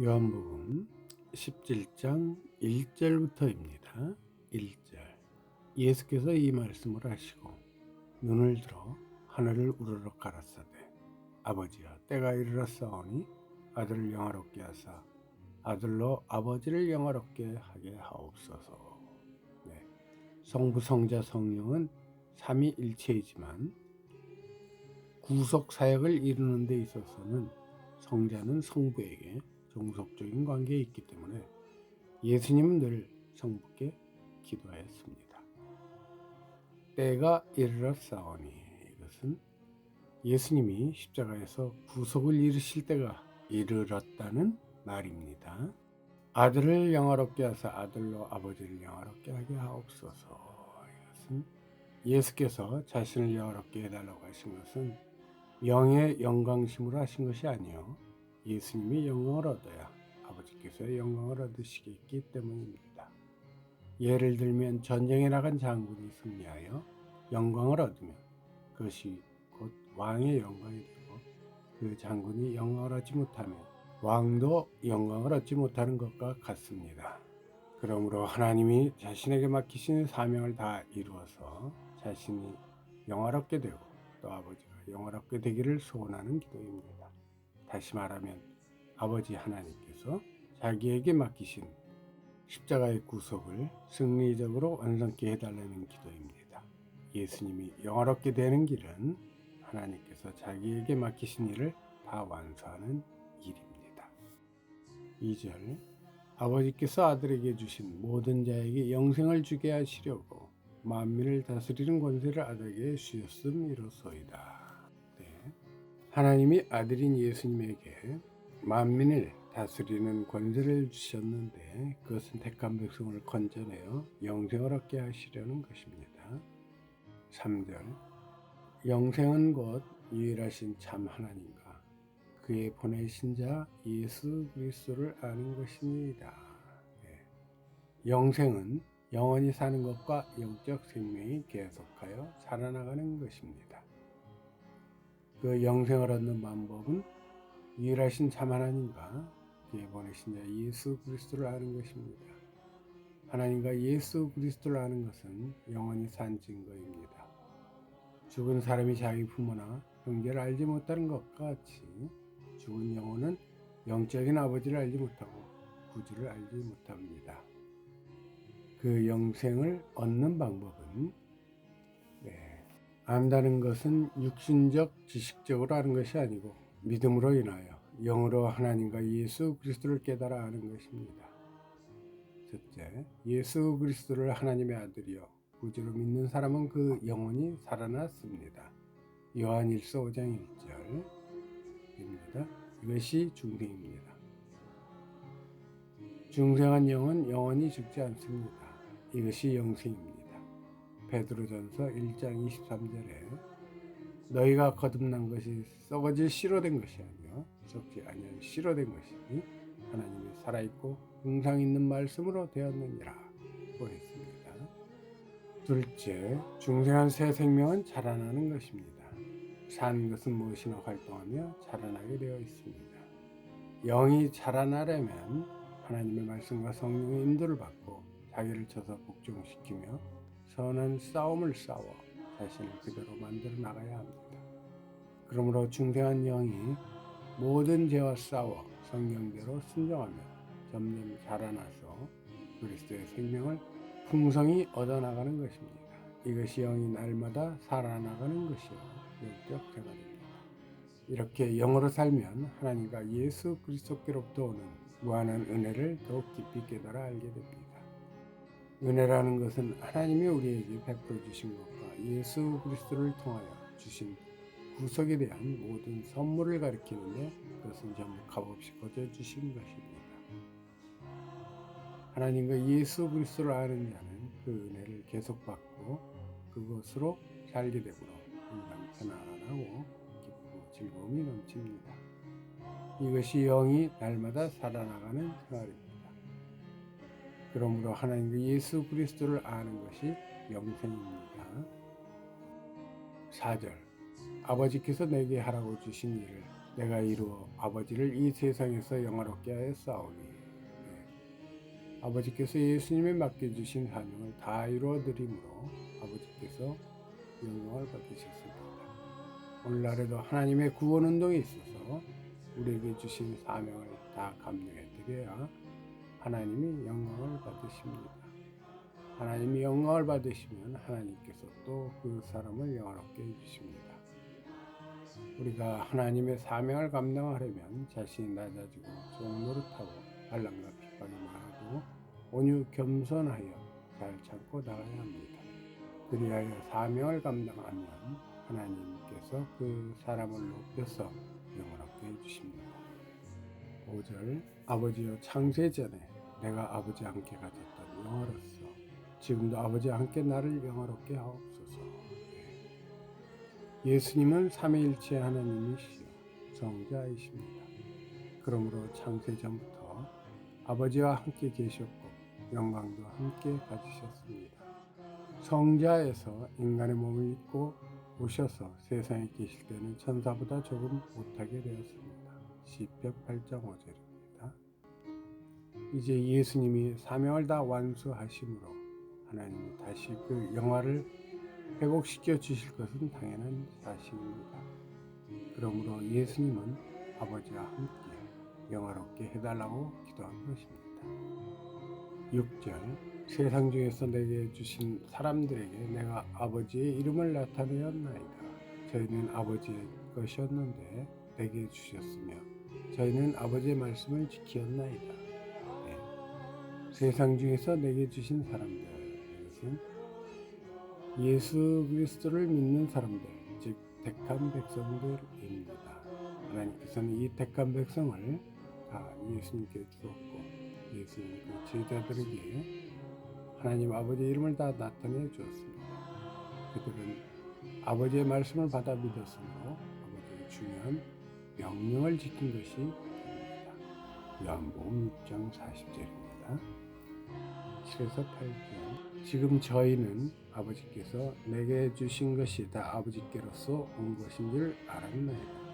요한복음 17장 1절부터입니다. 1절. 예수께서 이 말씀을 하시고 눈을 들어 하늘을 우러러 가라사대 아버지여 때가 이르렀사오니 아들을 영화롭게 하사 아들로 아버지를 영화롭게 하게 하옵소서. 네. 성부 성자 성령은 삼위일체이지만 구속 사역을 이루는 데 있어서는 성자는 성부에게 종속적인 관계에 있기 때문에 예수님은 늘 성부께 기도하였습니다. 때가 이르렀사오니 이것은 예수님이 십자가에서 구속을 이루실 때가 이르렀다는 말입니다. 아들을 영화롭게 하사 아들로 아버지를 영화롭게 하게 하옵소서. 이것은 예수께서 자신을 영화롭게 해달라고 하신 것은 영의 영광심으로 하신 것이 아니요 예수님이 영광을 얻어야 아버지께서 영광을 얻으시겠기 때문입니다. 예를 들면 전쟁에 나간 장군이 승리하여 영광을 얻으면 그것이 곧 왕의 영광이 되고 그 장군이 영광을 얻지 못하면 왕도 영광을 얻지 못하는 것과 같습니다. 그러므로 하나님이 자신에게 맡기신 사명을 다 이루어서 자신이 영화롭게 되고 또 아버지가 영화롭게 되기를 소원하는 기도입니다. 다시 말하면 아버지 하나님께서 자기에게 맡기신 십자가의 구속을 승리적으로 완성케 해달라는 기도입니다. 예수님이 영화롭게 되는 길은 하나님께서 자기에게 맡기신 일을 다 완수하는 일입니다. 2절. 아버지께서 아들에게 주신 모든 자에게 영생을 주게 하시려고 만민을 다스리는 권세를 아들에게 주셨음이로소이다. 하나님이 아들인 예수님에게 만민을 다스리는 권세를 주셨는데 그것은 택한 백성을 건져내어 영생을 얻게 하시려는 것입니다. 3절. 영생은 곧 유일하신 참 하나님과 그의 보내신 자 예수 그리스도를 아는 것이니이다. 영생은 영원히 사는 것과 영적 생명이 계속하여 살아나가는 것입니다. 그 영생을 얻는 방법은 유일하신 참 하나님과 그의 보내신 자 예수 그리스도를 아는 것입니다. 하나님과 예수 그리스도를 아는 것은 영원히 산 증거입니다. 죽은 사람이 자기 부모나 형제를 알지 못하는 것과 같이 죽은 영혼은 영적인 아버지를 알지 못하고 구주를 알지 못합니다. 그 영생을 얻는 방법은 안다는 것은 육신적 지식적으로 아는 것이 아니고 믿음으로 인하여 영으로 하나님과 예수 그리스도를 깨달아 아는 것입니다. 첫째, 예수 그리스도를 하나님의 아들이요 구주로 믿는 사람은 그 영혼이 살아났습니다. 요한 1서 5장 1절입니다. 이것이 중생입니다. 중생한 영은 영원히 죽지 않습니다. 이것이 영생입니다. 베드로전서 1장 23절에 너희가 거듭난 것이 썩어질 씨로 된 것이 아니요 썩지 아니한 씨로 된 것이니 하나님이 살아있고 영상 있는 말씀으로 되었느니라 고 했습니다. 둘째, 중생한 새 생명은 자라나는 것입니다. 사는 것은 무엇이나 활동하며 자라나게 되어 있습니다. 영이 자라나려면 하나님의 말씀과 성령의 인도를 받고 자기를 쳐서 복종시키며 선한 싸움을 싸워 자신을 그대로 만들어 나가야 합니다. 그러므로 중생한 영이 모든 죄와 싸워 성경대로 순종하며 점점 자라나서 그리스도의 생명을 풍성히 얻어나가는 것입니다. 이것이 영이 날마다 살아나가는 것이요 영적 생활입니다. 이렇게 영으로 살면 하나님과 예수 그리스도께로부터 오는 무한한 은혜를 더욱 깊이 깨달아 알게 됩니다. 은혜라는 것은 하나님이 우리에게 베풀어 주신 것과 예수 그리스도를 통하여 주신 구속에 대한 모든 선물을 가리키는데 그것은 전부 값없이 거저 주신 것입니다. 하나님과 예수 그리스도를 아는 자는 그 은혜를 계속 받고 그것으로 살게 되므로 항상 편안하고 기쁘고 즐거움이 넘칩니다. 이것이 영이 날마다 살아나가는 생활입니다. 그러므로 하나님과 예수 그리스도를 아는 것이 영생입니다. 4절. 아버지께서 내게 하라고 주신 일을 내가 이루어 아버지를 이 세상에서 영화롭게 하여 싸우니 아버지께서 예수님에 맡겨주신 사명을 다 이루어드림으로 아버지께서 영광을 받으셨습니다. 오늘날에도 하나님의 구원운동에 있어서 우리에게 주신 사명을 다 감당해드려야 하나님이 영광을 받으십니다. 하나님이 영광을 받으시면 하나님께서 또 그 사람을 영화롭게 해주십니다. 우리가 하나님의 사명을 감당하려면 자신이 낮아지고 종 노릇하고 반란과 핍박이 많아도 온유 겸손하여 잘 참고 나가야 합니다. 그리하여 사명을 감당하면 하나님께서 그 사람을 높여서 영원하게 해주십니다. 5절 아버지여 창세 전에 내가 아버지와 함께 가졌던 영화로서 지금도 아버지와 함께 나를 영화롭게 하옵소서. 예수님은 삼위일체 하나님이시여 성자이십니다. 그러므로 창세 전부터 아버지와 함께 계셨고 영광도 함께 가지셨습니다. 성자에서 인간의 몸을 입고 오셔서 세상에 계실 때는 천사보다 조금 못하게 되었습니다. 시편 8장 5절입니다. 이제 예수님이 사명을 다 완수하심으로 하나님이 다시 그 영화를 회복시켜 주실 것은 당연한 사실입니다. 그러므로 예수님은 아버지와 함께 영화롭게 해달라고 기도한 것입니다. 6절 세상 중에서 내게 주신 사람들에게 내가 아버지의 이름을 나타내었나이다. 저희는 아버지의 것이었는데 내게 주셨으며 저희는 아버지의 말씀을 지키었나이다. 네. 세상 중에서 내게 주신 사람들, 이것은 예수 그리스도를 믿는 사람들, 즉 택한 백성들입니다. 하나님께서는 이 택한 백성을 다 예수님께 주었고 예수님 그 제자들에게 하나님 아버지의 이름을 다 나타내 주었습니다. 그들은 아버지의 말씀을 받아 믿었으므로 아버지의 중요한 명령을 지킨 것이 됩니다. 요한복음 6장 40절입니다. 7에서 8절 지금 저희는 아버지께서 내게 주신 것이 다 아버지께로서 온 것인 줄 알았나이다.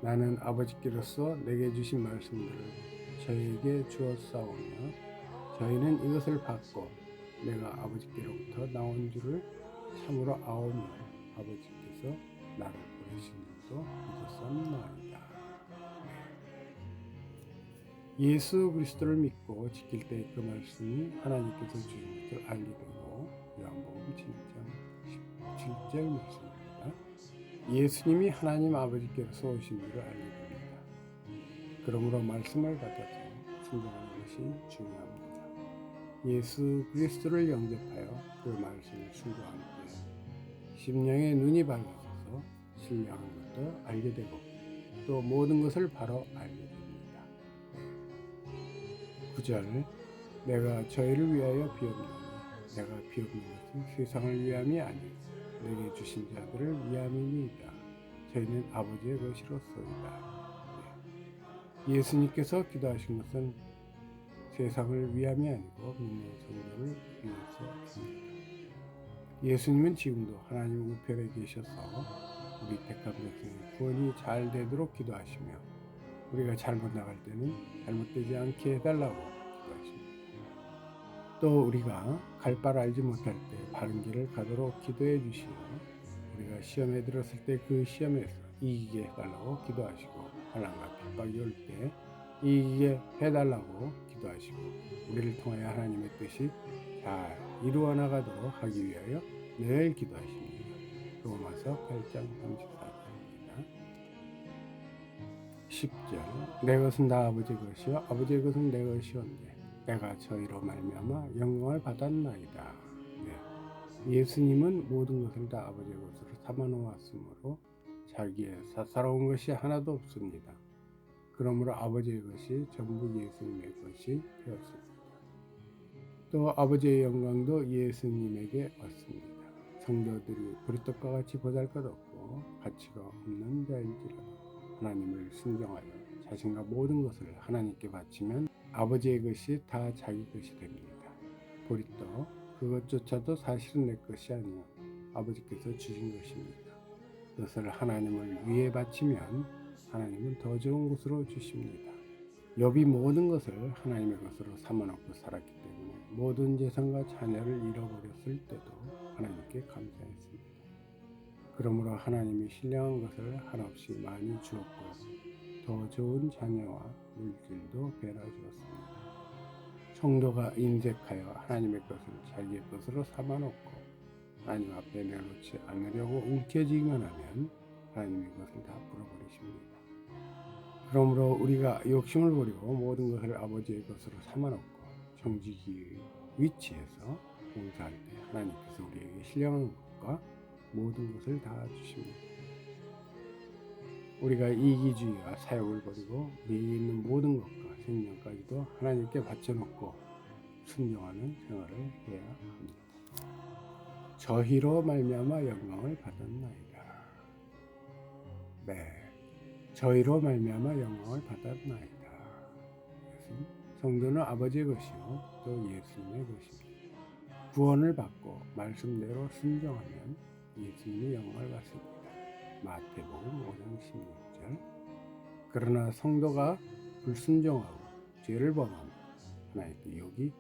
나는 아버지께로서 내게 주신 말씀들을 저희에게 주었사오며 저희는 이것을 받고 내가 아버지께로부터 나온 줄을 참으로 아오며 아버지께서 나를 보내신 줄도 믿었사옵나이다. 예수 그리스도를 믿고 지킬 때 그 말씀이 하나님께서 주신 것을 알게 되고 요한복음 7장 17절 말씀입니다. 예수님이 하나님 아버지께로서 오신 줄을 알게 됩니다. 그러므로 말씀을 받아서 순종하는 것이 중요합니다. 예수 그리스도를 영접하여 그 말씀을 순종하는 때 심령의 눈이 밝아져서 신령한 것도 알게 되고 또 모든 것을 바로 알게 됩니다. 9절 내가 저희를 위하여 비옵나니 내가 비옵는 것은 세상을 위함이 아니고 내게 주신 자들을 위함이니이다. 저희는 아버지의 것이로소이다. 예수님께서 기도하신 것은 세상을 위함이 아니고 믿는 성도를 위해서입니다. 예수님은 지금도 하나님 우편에 계셔서 우리 택한 백성의 구원이 잘 되도록 기도하시며 우리가 잘못 나갈 때는 잘못되지 않게 해달라고 기도하십니다. 또 우리가 갈 바를 알지 못할 때 바른 길을 가도록 기도해 주시며 우리가 시험에 들었을 때 그 시험에서 이기게 해달라고 기도하시고 환난과 핍박이 올 때 이기게 해달라고 기도하시고 우리를 통하여 하나님의 뜻이 잘 이루어 나가도록 하기 위하여 늘 기도하십니다. 로마서 8장 34절입니다. 10절 내 것은 다 아버지 것이요 아버지의 것은 내 것이온데 내가 저희로 말미암아 영광을 받았나이다. 네. 예수님은 모든 것을 다 아버지의 것으로 삼아 놓았으므로 자기의 사사로운 것이 하나도 없습니다. 그러므로 아버지의 것이 전부 예수님의 것이 되었습니다. 또 아버지의 영광도 예수님에게 왔습니다. 성도들이 보리떡과 같이 보잘것없고 가치가 없는 자일지라도 하나님을 순종하여 자신과 모든 것을 하나님께 바치면 아버지의 것이 다 자기 것이 됩니다. 보리떡 그것조차도 사실은 내 것이 아니요 아버지께서 주신 것입니다. 그것을 하나님을 위해 바치면 하나님은 더 좋은 것으로 주십니다. 욥이 모든 것을 하나님의 것으로 삼아놓고 살았기 때문에 모든 재산과 자녀를 잃어버렸을 때도 하나님께 감사했습니다. 그러므로 하나님이 신령한 것을 한없이 많이 주었고 더 좋은 자녀와 물질도 베라 주었습니다. 성도가 인색하여 하나님의 것을 자기의 것으로 삼아놓고 하나님 앞에 내놓지 않으려고 움켜쥐기만 하면 하나님의 것을 다 불어버리십니다. 그러므로 우리가 욕심을 버리고 모든 것을 아버지의 것으로 삼아놓고 정직의 위치에서 봉사할 때 하나님께서 우리에게 신령한 것과 모든 것을 다 주십니다. 우리가 이기주의와 사욕을 버리고 우리에게 있는 모든 것과 생명까지도 하나님께 바쳐놓고 순종하는 생활을 해야 합니다. 저희로 말미암아 영광을 받았나이다. 네, 저희로 말미암아 영광을 받았나이다. 이것은 성도는 아버지의 것이요 또 예수님의 것입니다. 구원을 받고 말씀대로 순종하면 예수님의 영광을 받습니다. 마태복음 5장 16절. 그러나 성도가 불순종하고 죄를 범하면 하나님께 욕이